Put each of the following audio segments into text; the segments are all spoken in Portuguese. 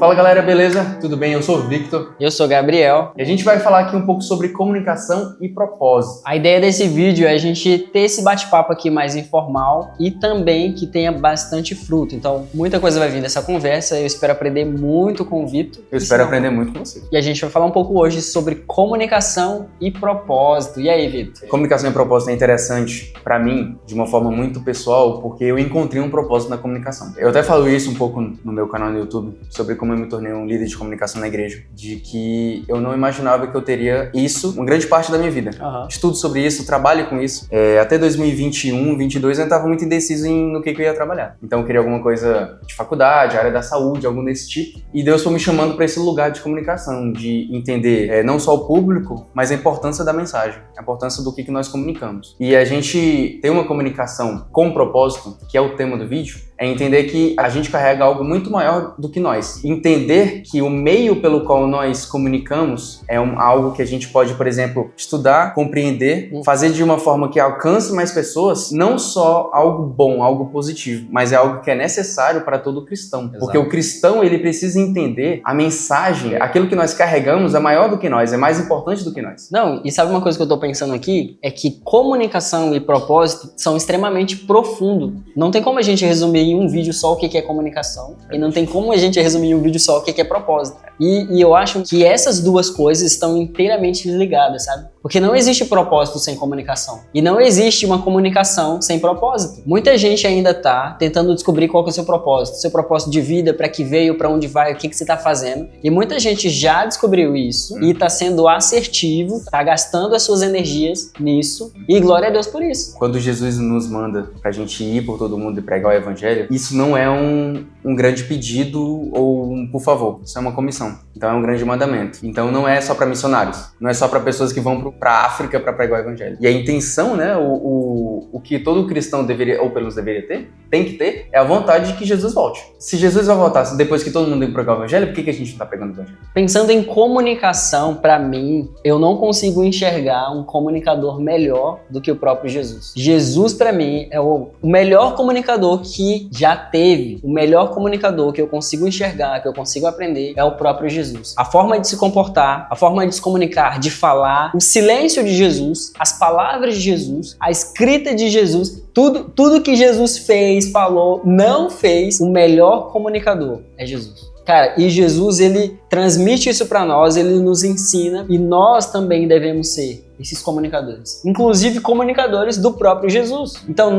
Fala galera, beleza? Tudo bem? Eu sou o Victor. Eu sou o Gabriel. E a gente vai falar aqui um pouco sobre comunicação e propósito. A ideia desse vídeo é a gente ter esse bate-papo aqui mais informal e também que tenha bastante fruto. Então, muita coisa vai vir dessa conversa. Eu espero aprender muito com o Victor. Eu espero aprender muito com você. E a gente vai falar um pouco hoje sobre comunicação e propósito. E aí, Victor? Comunicação e propósito é interessante pra mim, de uma forma muito pessoal, porque eu encontrei um propósito na comunicação. Eu até falo isso um pouco no meu canal no YouTube, sobre como eu me tornei um líder de comunicação na igreja, de que eu não imaginava que eu teria isso uma grande parte da minha vida. Estudo sobre isso, trabalho com isso. Até 2021, 2022 eu estava muito indeciso no que eu ia trabalhar. Então eu queria alguma coisa de faculdade, área da saúde, algum desse tipo. E Deus foi me chamando para esse lugar de comunicação, de entender não só o público, mas a importância da mensagem, a importância do que nós comunicamos. E a gente tem uma comunicação com propósito, que é o tema do vídeo, é entender que a gente carrega algo muito maior do que nós. Entender que o meio pelo qual nós comunicamos é algo que a gente pode, por exemplo, estudar, compreender, fazer de uma forma que alcance mais pessoas, não só algo bom, algo positivo, mas é algo que é necessário para todo cristão. Exato. Porque o cristão, ele precisa entender a mensagem, aquilo que nós carregamos é maior do que nós, é mais importante do que nós. Não, e sabe uma coisa que eu tô pensando aqui? É que comunicação e propósito são extremamente profundos. Não tem como a gente resumir em um vídeo só o que é comunicação e não tem como a gente resumir em um vídeo só o que é propósito. E eu acho que essas duas coisas estão inteiramente ligadas, sabe? Porque não existe propósito sem comunicação. E não existe uma comunicação sem propósito. Muita gente ainda tá tentando descobrir qual que é o seu propósito. Seu propósito de vida, para que veio, para onde vai, o que você tá fazendo. E muita gente já descobriu isso e tá sendo assertivo, tá gastando as suas energias nisso. E glória a Deus por isso. Quando Jesus nos manda pra gente ir por todo mundo e pregar o evangelho, isso não é um grande pedido ou um por favor. Isso é uma comissão. Então é um grande mandamento. Então não é só para missionários. Não é só para pessoas que vão para a África para pregar o evangelho. E a intenção, né, o que todo cristão deveria, ou pelo menos deveria ter, tem que ter, é a vontade de que Jesus volte. Se Jesus vai voltar depois que todo mundo tem pregar o evangelho, por que a gente não está pregando o evangelho? Pensando em comunicação, para mim, eu não consigo enxergar um comunicador melhor do que o próprio Jesus. Jesus, para mim, é o melhor comunicador que já teve. O melhor comunicador que eu consigo enxergar, que eu consigo aprender, é o próprio Jesus. A forma de se comportar, a forma de se comunicar, de falar, o silêncio de Jesus, as palavras de Jesus, a escrita de Jesus, tudo que Jesus fez, falou, não fez, o melhor comunicador é Jesus. Cara, e Jesus, ele transmite isso para nós, ele nos ensina e nós também devemos ser esses comunicadores. Inclusive comunicadores do próprio Jesus. Então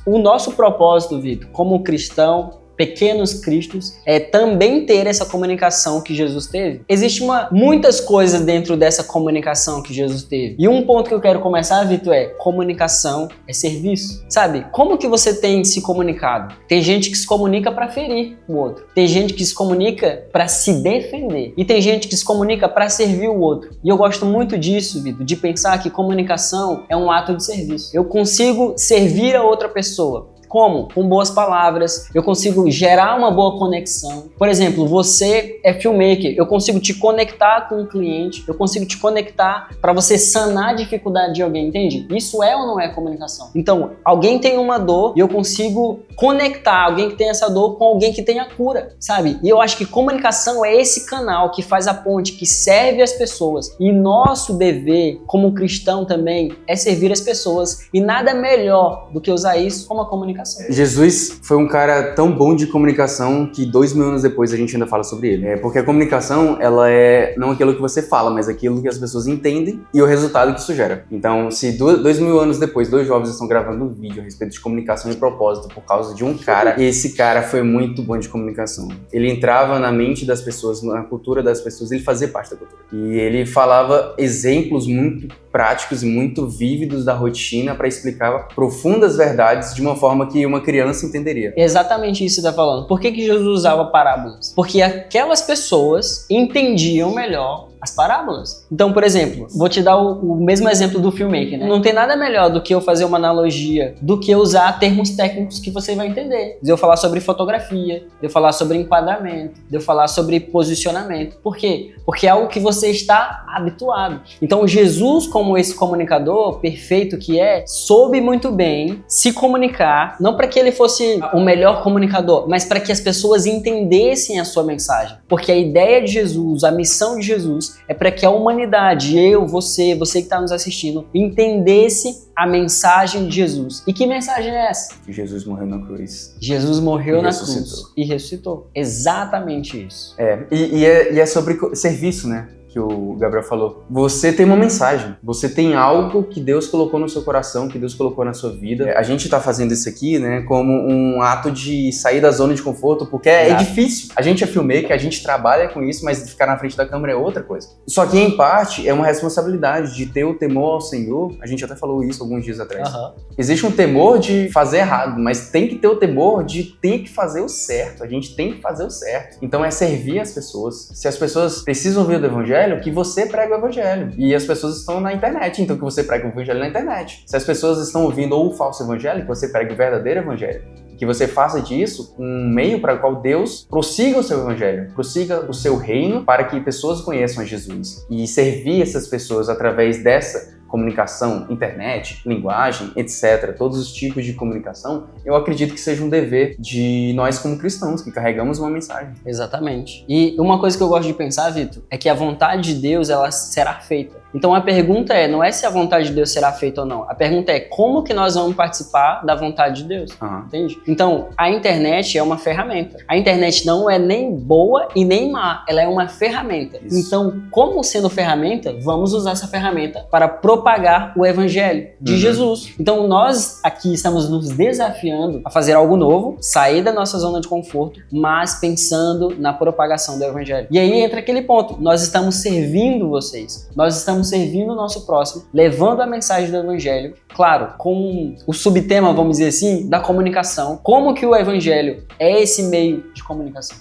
o nosso propósito, Vitor, como cristão, pequenos cristos, é também ter essa comunicação que Jesus teve. Existem muitas coisas dentro dessa comunicação que Jesus teve. E um ponto que eu quero começar, Vitor, é comunicação é serviço. Sabe? Como que você tem se comunicado? Tem gente que se comunica para ferir o outro. Tem gente que se comunica para se defender. E tem gente que se comunica para servir o outro. E eu gosto muito disso, Vitor, de pensar que comunicação é um ato de serviço. Eu consigo servir a outra pessoa. Como? Com boas palavras, eu consigo gerar uma boa conexão. Por exemplo, você é filmmaker, eu consigo te conectar com um cliente, eu consigo te conectar para você sanar a dificuldade de alguém, entende? Isso é ou não é comunicação? Então, alguém tem uma dor e eu consigo conectar alguém que tem essa dor com alguém que tem a cura, sabe? E eu acho que comunicação é esse canal que faz a ponte, que serve as pessoas. E nosso dever, como cristão também, é servir as pessoas. E nada melhor do que usar isso como a comunicação. Jesus foi um cara tão bom de comunicação que 2000 anos depois a gente ainda fala sobre ele. Porque a comunicação, ela é não aquilo que você fala, mas aquilo que as pessoas entendem e o resultado que isso gera. Então, se 2000 anos depois, dois jovens estão gravando um vídeo a respeito de comunicação e propósito por causa de um cara, esse cara foi muito bom de comunicação. Ele entrava na mente das pessoas, na cultura das pessoas, ele fazia parte da cultura. E ele falava exemplos muito práticos e muito vívidos da rotina para explicar profundas verdades de uma forma que uma criança entenderia. Exatamente isso que você está falando. Por que Jesus usava parábolas? Porque aquelas pessoas entendiam melhor as parábolas. Então, por exemplo, vou te dar o mesmo exemplo do filmmaker, né? Não tem nada melhor do que eu fazer uma analogia, do que usar termos técnicos que você vai entender. De eu falar sobre fotografia, de eu falar sobre enquadramento, de eu falar sobre posicionamento. Por quê? Porque é algo que você está habituado. Então, Jesus, como esse comunicador perfeito que é, soube muito bem se comunicar, não para que ele fosse o melhor comunicador, mas para que as pessoas entendessem a sua mensagem. Porque a ideia de Jesus, a missão de Jesus, é para que a humanidade, eu, você que está nos assistindo, entendesse a mensagem de Jesus. E que mensagem é essa? Que Jesus morreu na cruz. Jesus morreu na cruz e ressuscitou. Exatamente isso. E é sobre serviço, né? Que o Gabriel falou. Você tem uma mensagem, você tem algo que Deus colocou no seu coração, que Deus colocou na sua vida. A gente tá fazendo isso aqui, né, como um ato de sair da zona de conforto, porque é difícil. A gente é filmmaker, a gente trabalha com isso, mas ficar na frente da câmera é outra coisa. Só que, em parte, é uma responsabilidade de ter o temor ao Senhor. A gente até falou isso alguns dias atrás. Existe um temor de fazer errado, mas tem que ter o temor de ter que fazer o certo. A gente tem que fazer o certo. Então é servir as pessoas. Se as pessoas precisam ouvir do Evangelho, que você prega o Evangelho. E as pessoas estão na internet, então que você prega o Evangelho na internet. Se as pessoas estão ouvindo ou o falso Evangelho, que você pregue o verdadeiro Evangelho. Que você faça disso um meio para o qual Deus prossiga o seu Evangelho, prossiga o seu reino para que pessoas conheçam a Jesus. E servir essas pessoas através dessa comunicação, internet, linguagem, etc., todos os tipos de comunicação, eu acredito que seja um dever de nós como cristãos, que carregamos uma mensagem. Exatamente. E uma coisa que eu gosto de pensar, Vitor, é que a vontade de Deus, ela será feita. Então a pergunta não é se a vontade de Deus será feita ou não. A pergunta é como que nós vamos participar da vontade de Deus. Entende? Então, a internet é uma ferramenta. A internet não é nem boa e nem má. Ela é uma ferramenta. Isso. Então, como sendo ferramenta, vamos usar essa ferramenta para propagar o Evangelho de Jesus. Então, nós aqui estamos nos desafiando a fazer algo novo, sair da nossa zona de conforto, mas pensando na propagação do Evangelho. E aí entra aquele ponto. Nós estamos servindo vocês. Nós estamos servindo o nosso próximo, levando a mensagem do Evangelho, claro, com o subtema, vamos dizer assim, da comunicação. Como que o Evangelho é esse meio de comunicação?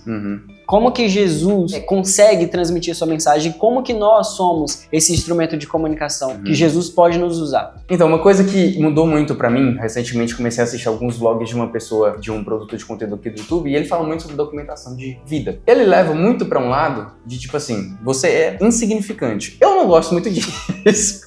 Como que Jesus consegue transmitir sua mensagem? Como que nós somos esse instrumento de comunicação que Jesus pode nos usar? Então, uma coisa que mudou muito pra mim, recentemente comecei a assistir alguns vlogs de uma pessoa, de um produtor de conteúdo aqui do YouTube, e ele fala muito sobre documentação de vida. Ele leva muito pra um lado de tipo assim, você é insignificante. Eu não gosto muito disso.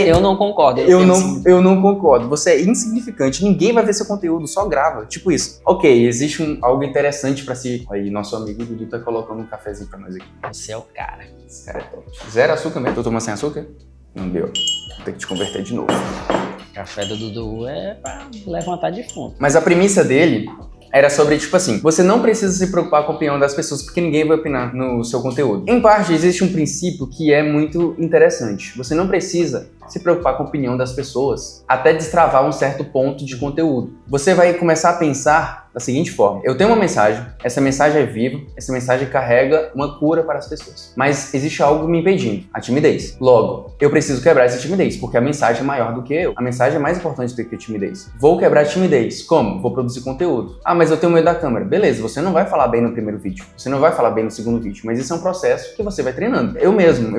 Eu não concordo. Eu não concordo. Você é insignificante. Ninguém vai ver seu conteúdo, só grava. Tipo isso. Ok, existe algo interessante pra si. Aí, nosso amigo Dudu tá colocando um cafezinho pra nós aqui. Você é o cara. Esse cara é top. Zero açúcar mesmo? Tu toma sem açúcar? Não deu. Vou ter que te converter de novo. O café do Dudu é pra levantar de fundo. Mas a premissa dele era sobre, tipo assim, você não precisa se preocupar com a opinião das pessoas, porque ninguém vai opinar no seu conteúdo. Em parte, existe um princípio que é muito interessante. Você não precisa se preocupar com a opinião das pessoas até destravar um certo ponto de conteúdo. Você vai começar a pensar da seguinte forma: eu tenho uma mensagem, essa mensagem é viva, essa mensagem carrega uma cura para as pessoas. Mas existe algo me impedindo, a timidez. Logo, eu preciso quebrar essa timidez, porque a mensagem é maior do que eu. A mensagem é mais importante do que a timidez. Vou quebrar a timidez. Como? Vou produzir conteúdo. Ah, mas eu tenho medo da câmera. Beleza, você não vai falar bem no primeiro vídeo, você não vai falar bem no segundo vídeo, mas isso é um processo que você vai treinando. Eu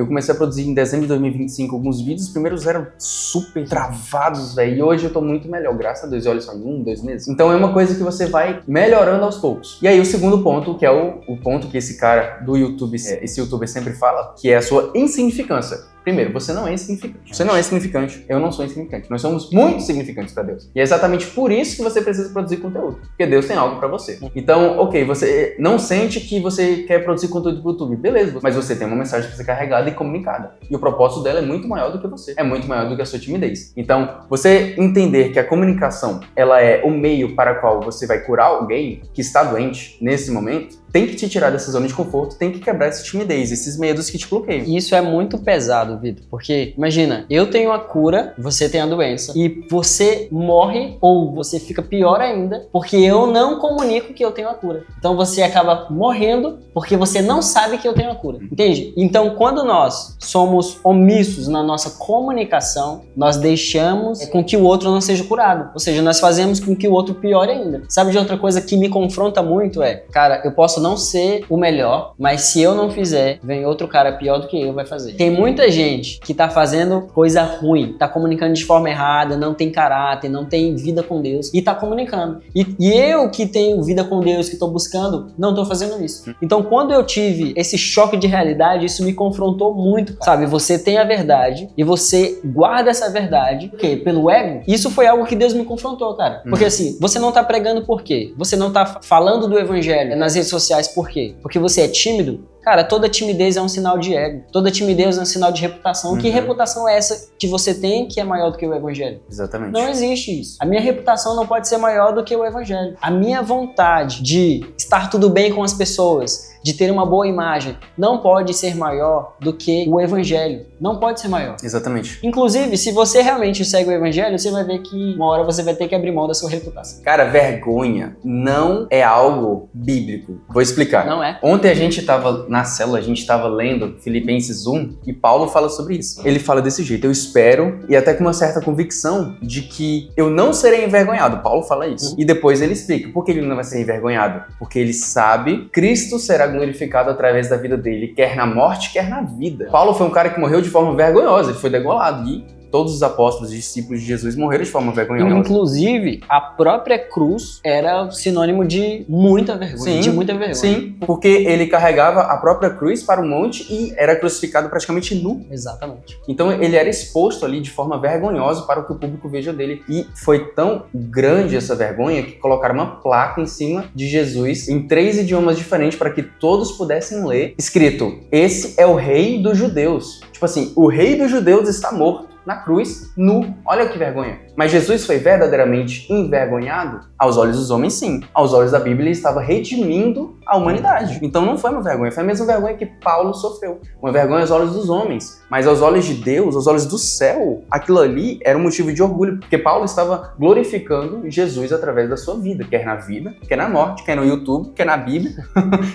comecei a produzir em dezembro de 2025 alguns vídeos, os primeiros eram super travados, velho, e hoje eu tô muito melhor, graças a Deus, e olha só, em 1, 2 meses. Então é uma coisa que você vai melhorando aos poucos. E aí o segundo ponto, que é o ponto que esse cara do YouTube, esse youtuber sempre fala, que é a sua insignificância. Primeiro, você não é insignificante. Você não é insignificante, eu não sou insignificante. Nós somos muito significantes para Deus. E é exatamente por isso que você precisa produzir conteúdo. Porque Deus tem algo para você. Então, ok, você não sente que você quer produzir conteúdo pro YouTube. Beleza, mas você tem uma mensagem para ser carregada e comunicada. E o propósito dela é muito maior do que você. É muito maior do que a sua timidez. Então, você entender que a comunicação, ela é o meio para o qual você vai curar alguém que está doente nesse momento, tem que te tirar dessa zona de conforto, tem que quebrar essa timidez, esses medos que te bloqueiam. Isso é muito pesado, Vitor, porque imagina, eu tenho a cura, você tem a doença, e você morre ou você fica pior ainda porque eu não comunico que eu tenho a cura. Então você acaba morrendo porque você não sabe que eu tenho a cura, entende? Então quando nós somos omissos na nossa comunicação, nós deixamos com que o outro não seja curado, ou seja, nós fazemos com que o outro piore ainda. Sabe de outra coisa que me confronta muito cara, eu posso posso não ser o melhor, mas se eu não fizer, vem outro cara pior do que eu vai fazer. Tem muita gente que tá fazendo coisa ruim, tá comunicando de forma errada, não tem caráter, não tem vida com Deus e tá comunicando. E eu que tenho vida com Deus, que tô buscando, não tô fazendo isso. Então, quando eu tive esse choque de realidade, isso me confrontou muito, cara. Sabe? Você tem a verdade e você guarda essa verdade, o quê? Pelo ego? Isso foi algo que Deus me confrontou, cara. Porque assim, você não tá pregando por quê? Você não tá falando do evangelho nas redes sociais por quê? Porque você é tímido? Cara, toda timidez é um sinal de ego. Toda timidez é um sinal de reputação. Que reputação é essa que você tem que é maior do que o evangelho? Exatamente. Não existe isso. A minha reputação não pode ser maior do que o evangelho. A minha vontade de estar tudo bem com as pessoas, de ter uma boa imagem, não pode ser maior do que o evangelho. Não pode ser maior. Exatamente. Inclusive, se você realmente segue o evangelho, você vai ver que uma hora você vai ter que abrir mão da sua reputação. Cara, vergonha não é algo bíblico. Vou explicar. Não é. Ontem a gente tava na célula, a gente tava lendo Filipenses 1 e Paulo fala sobre isso. Ele fala desse jeito: eu espero, e até com uma certa convicção, de que eu não serei envergonhado. Paulo fala isso. E depois ele explica por que ele não vai ser envergonhado. Porque ele sabe Cristo será glorificado através da vida dele, quer na morte, quer na vida. Paulo foi um cara que morreu de forma vergonhosa, ele foi degolado e todos os apóstolos e discípulos de Jesus morreram de forma vergonhosa. Inclusive, a própria cruz era sinônimo de muita vergonha. Sim, de muita vergonha. Sim, porque ele carregava a própria cruz para o monte e era crucificado praticamente nu. Exatamente. Então ele era exposto ali de forma vergonhosa para que o público veja dele. E foi tão grande essa vergonha que colocaram uma placa em cima de Jesus em 3 idiomas diferentes para que todos pudessem ler, escrito: esse é o rei dos judeus. Tipo assim, o rei dos judeus está morto na cruz, nu. Olha que vergonha. Mas Jesus foi verdadeiramente envergonhado? Aos olhos dos homens, sim. Aos olhos da Bíblia, ele estava redimindo a humanidade. Então não foi uma vergonha, foi a mesma vergonha que Paulo sofreu. Uma vergonha aos olhos dos homens. Mas aos olhos de Deus, aos olhos do céu, aquilo ali era um motivo de orgulho, porque Paulo estava glorificando Jesus através da sua vida. Quer na vida, quer na morte, quer no YouTube, quer na Bíblia,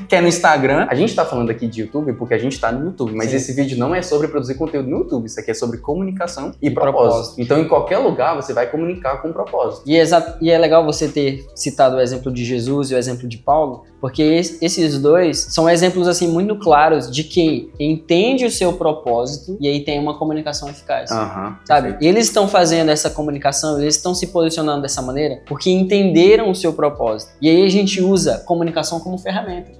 quer no Instagram. A gente está falando aqui de YouTube porque a gente está no YouTube, mas esse vídeo não é sobre produzir conteúdo no YouTube. Isso aqui é sobre comunicação e propósito. Então em qualquer lugar você vai comunicar com propósito. E é legal você ter citado o exemplo de Jesus e o exemplo de Paulo, porque esses dois são exemplos assim muito claros de quem entende o seu propósito e aí tem uma comunicação eficaz. Sabe? Perfeito. Eles estão fazendo essa comunicação, eles estão se posicionando dessa maneira porque entenderam o seu propósito. E aí a gente usa comunicação como ferramenta.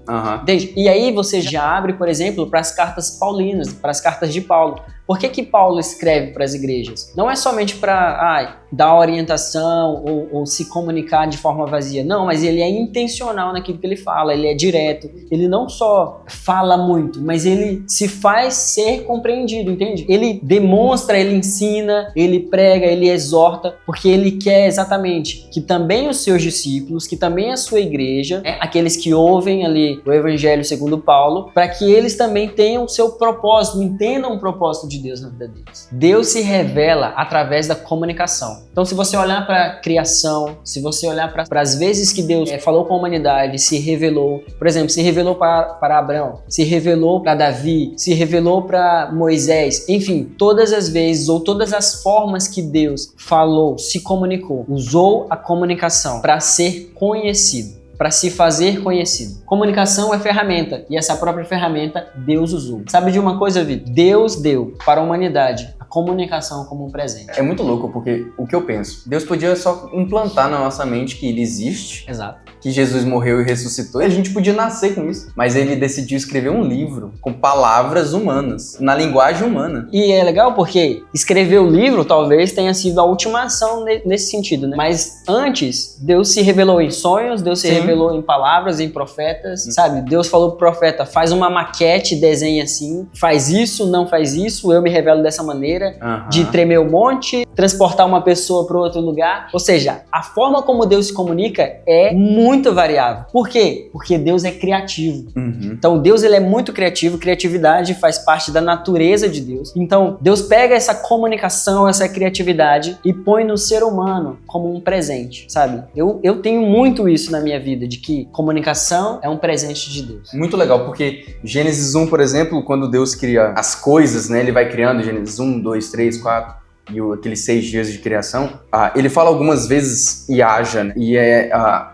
Entende? E aí você já abre, por exemplo, para as cartas paulinas, para as cartas de Paulo. Por que Paulo escreve para as igrejas? Não é somente para dar orientação ou se comunicar de forma vazia. Não, mas ele é intencional naquilo que ele fala, ele é direto. Ele não só fala muito, mas ele se faz ser compreendido, entende? Ele demonstra, ele ensina, ele prega, ele exorta, porque ele quer exatamente que também os seus discípulos, que também a sua igreja, aqueles que ouvem ali o Evangelho segundo Paulo, para que eles também tenham o seu propósito, entendam o propósito de Deus na vida deles. Deus se revela através da comunicação. Então, se você olhar para a criação, se você olhar para as vezes que Deus falou com a humanidade, se revelou, por exemplo, se revelou para Abraão, se revelou para Davi, se revelou para Moisés, enfim, todas as vezes ou todas as formas que Deus falou, se comunicou, usou a comunicação para ser conhecido, para se fazer conhecido. Comunicação é ferramenta e essa própria ferramenta Deus usou. Sabe de uma coisa, Vitor? Deus deu para a humanidade a comunicação como um presente. É muito louco porque o que eu penso, Deus podia só implantar na nossa mente que ele existe. Exato. Que Jesus morreu e ressuscitou, e a gente podia nascer com isso. Mas ele decidiu escrever um livro com palavras humanas, na linguagem humana. E é legal porque escrever o livro talvez tenha sido a última ação nesse sentido, né? Mas antes, Deus se revelou em sonhos, Deus se revelou em palavras, em profetas, sabe? Deus falou pro profeta, faz uma maquete, desenha assim, faz isso, não faz isso, eu me revelo dessa maneira, de tremer o monte, transportar uma pessoa para outro lugar. Ou seja, a forma como Deus se comunica é muito variável. Por quê? Porque Deus é criativo. Então Deus ele é muito criativo, criatividade faz parte da natureza de Deus. Então Deus pega essa comunicação, essa criatividade e põe no ser humano como um presente, sabe? Eu tenho muito isso na minha vida, de que comunicação é um presente de Deus. Muito legal, porque Gênesis 1, por exemplo, quando Deus cria as coisas, né? Ele vai criando Gênesis 1, 2, 3, 4. e aqueles 6 dias de criação, ele fala algumas vezes e haja, né? E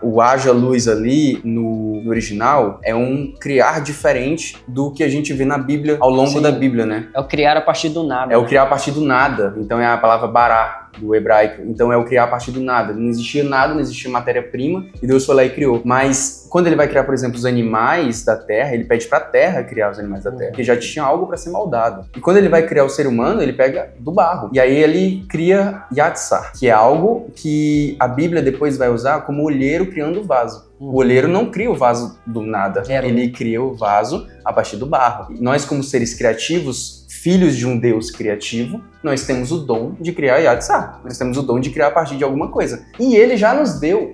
o haja luz ali no original é um criar diferente do que a gente vê na Bíblia, ao longo da Bíblia, né? É o criar a partir do nada. É o criar a partir do nada, então é a palavra bará, do hebraico, então é o criar a partir do nada. Não existia nada, não existia matéria-prima, e Deus foi lá e criou. Mas quando ele vai criar, por exemplo, os animais da terra, ele pede pra terra criar os animais da terra, porque já tinha algo para ser moldado. E quando ele vai criar o ser humano, ele pega do barro. E aí ele cria Yatsar, que é algo que a Bíblia depois vai usar como olheiro criando o vaso. O olheiro não cria o vaso do nada, ele cria o vaso a partir do barro. E nós, como seres criativos, filhos de um Deus criativo, nós temos o dom de criar Yatsar. Nós temos o dom de criar a partir de alguma coisa. E ele já nos deu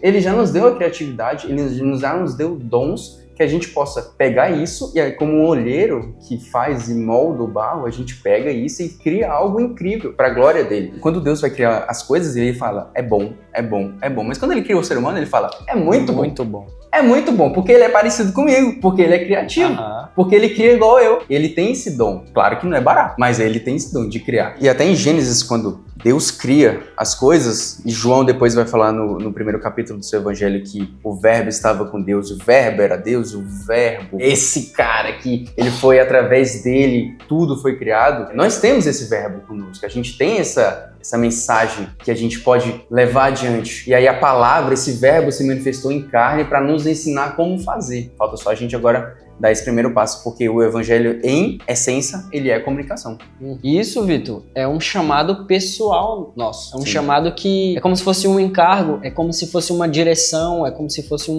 a criatividade, ele já nos deu dons que a gente possa pegar isso e aí, como um olheiro que faz e molda o barro, a gente pega isso e cria algo incrível para a glória dele. Quando Deus vai criar as coisas, ele fala, é bom, é bom, é bom. Mas quando ele cria o ser humano, ele fala, é muito bom. Muito bom. É muito bom, porque ele é parecido comigo, porque ele é criativo, porque ele cria igual eu. Ele tem esse dom. Claro que não é barato, mas ele tem esse dom de criar. E até em Gênesis, quando Deus cria as coisas, e João depois vai falar no primeiro capítulo do seu evangelho que o verbo estava com Deus, o verbo era Deus, o verbo, esse cara que ele foi através dele, tudo foi criado. Nós temos esse verbo conosco, a gente tem essa mensagem que a gente pode levar adiante. E aí a palavra, esse verbo se manifestou em carne para nos ensinar como fazer. Falta só a gente agora dar esse primeiro passo, porque o evangelho, em essência, ele é comunicação. Isso, Vitor, é um chamado pessoal nosso. É um chamado que é como se fosse um encargo, é como se fosse uma direção, é como se fosse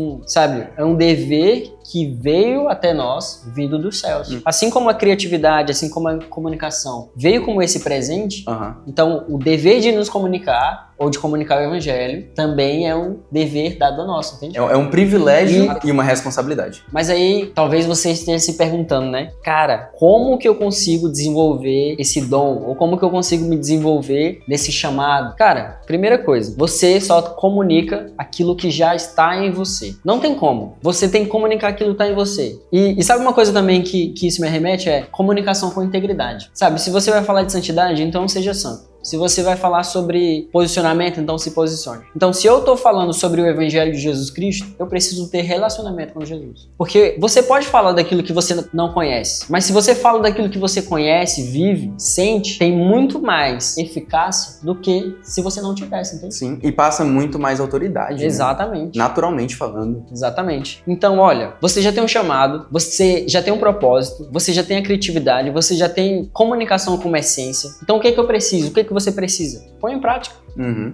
é um dever que veio até nós, vindo dos céus. Assim como a criatividade, assim como a comunicação veio como esse presente, então o dever de nos comunicar, ou de comunicar o evangelho, também é um dever dado a nós, entende? É um privilégio e uma responsabilidade. Mas aí, talvez você esteja se perguntando, né? Cara, como que eu consigo desenvolver esse dom? Ou como que eu consigo me desenvolver nesse chamado? Cara, primeira coisa, você só comunica aquilo que já está em você. Não tem como. Você tem que comunicar aquilo que está em você. E sabe uma coisa também que isso me remete? É comunicação com integridade. Sabe, se você vai falar de santidade, então seja santo. Se você vai falar sobre posicionamento, então se posicione. Então, se eu estou falando sobre o Evangelho de Jesus Cristo, eu preciso ter relacionamento com Jesus. Porque você pode falar daquilo que você não conhece, mas se você fala daquilo que você conhece, vive, sente, tem muito mais eficácia do que se você não tivesse, entende? Sim, e passa muito mais autoridade. Exatamente. Né? Naturalmente falando. Exatamente. Então, olha, você já tem um chamado, você já tem um propósito, você já tem a criatividade, você já tem comunicação como essência. Então, o que eu preciso? O que você precisa? Põe em prática.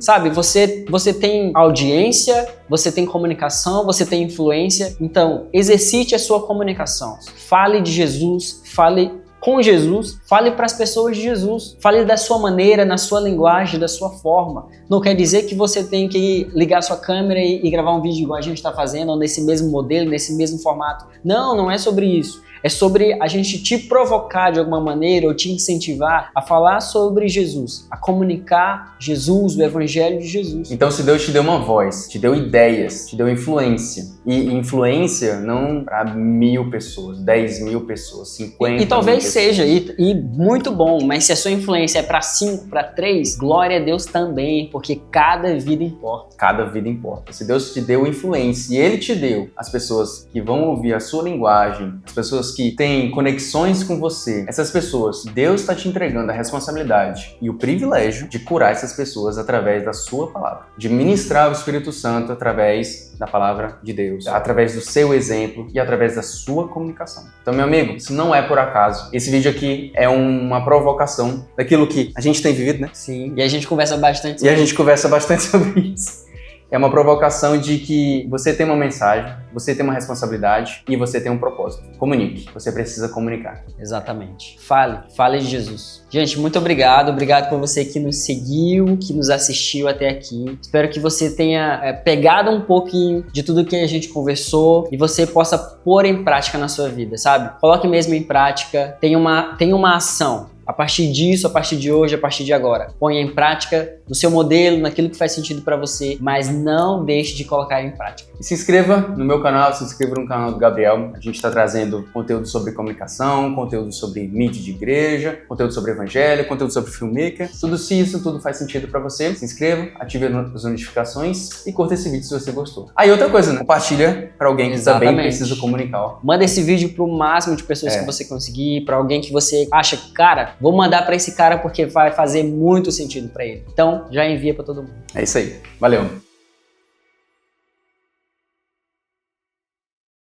Sabe, você tem audiência, você tem comunicação, você tem influência. Então, exercite a sua comunicação. Fale de Jesus, fale com Jesus, fale para as pessoas de Jesus. Fale da sua maneira, na sua linguagem, da sua forma. Não quer dizer que você tem que ligar a sua câmera e gravar um vídeo igual a gente está fazendo, ou nesse mesmo modelo, nesse mesmo formato. Não é sobre isso. É sobre a gente te provocar de alguma maneira ou te incentivar a falar sobre Jesus, a comunicar Jesus, o Evangelho de Jesus. Então, se Deus te deu uma voz, te deu ideias, te deu influência, e influência não para 1.000 pessoas, 10.000 pessoas, 50 E talvez pessoas. seja, e muito bom, mas se a sua influência é para 5, para 3, glória a Deus também, porque cada vida importa. Cada vida importa. Se Deus te deu influência e Ele te deu as pessoas que vão ouvir a sua linguagem, as pessoas que têm conexões com você, essas pessoas, Deus está te entregando a responsabilidade e o privilégio de curar essas pessoas através da sua palavra, de ministrar o Espírito Santo através da palavra de Deus, através do seu exemplo e através da sua comunicação. Então, meu amigo, isso não é por acaso. Esse vídeo aqui é uma provocação daquilo que a gente tem vivido, né? Sim. E a gente conversa bastante sobre isso. É uma provocação de que você tem uma mensagem, você tem uma responsabilidade e você tem um propósito. Comunique. Você precisa comunicar. Exatamente. Fale de Jesus. Gente, muito obrigado. Obrigado por você que nos seguiu, que nos assistiu até aqui. Espero que você tenha pegado um pouquinho de tudo que a gente conversou e você possa pôr em prática na sua vida, sabe? Coloque mesmo em prática. Tenha uma ação. A partir disso, a partir de hoje, a partir de agora. Ponha em prática no seu modelo, naquilo que faz sentido para você, mas não deixe de colocar em prática. E se inscreva no meu canal, se inscreva no canal do Gabriel. A gente está trazendo conteúdo sobre comunicação, conteúdo sobre mídia de igreja, conteúdo sobre evangelho, conteúdo sobre filmmaker. Tudo se isso tudo faz sentido para você, se inscreva, ative as notificações e curta esse vídeo se você gostou. Aí outra coisa, né? Compartilha para alguém que também precisa comunicar. Manda esse vídeo para o máximo de pessoas que você conseguir, para alguém que você acha, cara, vou mandar para esse cara porque vai fazer muito sentido para ele. Então, já envia para todo mundo. É isso aí. Valeu.